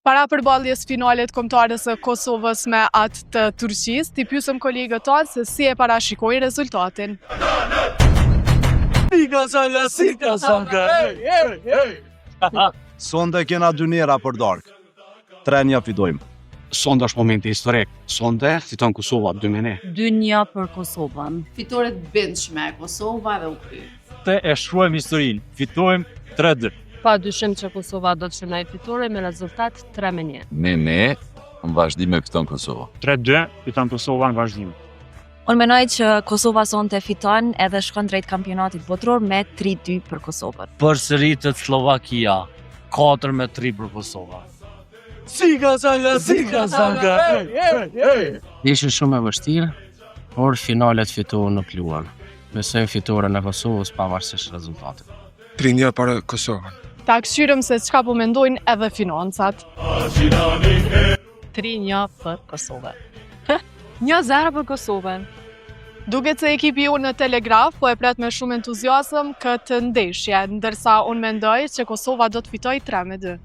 Para përballjes finalet kombëtare së Kosovës me atë të Turqisë, ti pyesëm kolegët tanë se si e parashikojnë rezultatin. Sonde kena 2-0 për darkë. 3-1 fitojmë. Sonde është momenti historik. Sonde fiton Kosova 2-1. 2-1 për Kosovën. Fitore të bindshme, Kosova dhe u kry. Të e shkruajmë historinë, fitojmë 3-2. Pa dyshim që Kosova do të shënojë fitore me rezultat 3-1. Ne, në vazhdim e fiton Kosova. 3-2, fiton Kosova në vazhdim. Unë menoj që Kosova sonte fiton edhe shkon drejt kampionatit botror me 3-2 për Kosovën. Përsëritet Slovakia, 4-3 për Kosova. Sika Sanga! Ishte shumë e vështirë, por finalet fitohen në kluan. Besojmë fitoren e Kosovës pavarësisht rezultatit. 3-1 për Kosovën. Ta këshyrëm se çka po mendojnë edhe financat. 3-1 për Kosovën. 1-0 për Kosovën. Duket se ekipi ju në Telegraf po e pret me shumë entuziazëm këtë ndeshje, ndërsa unë mendoj që Kosova do të fitojë 3-2.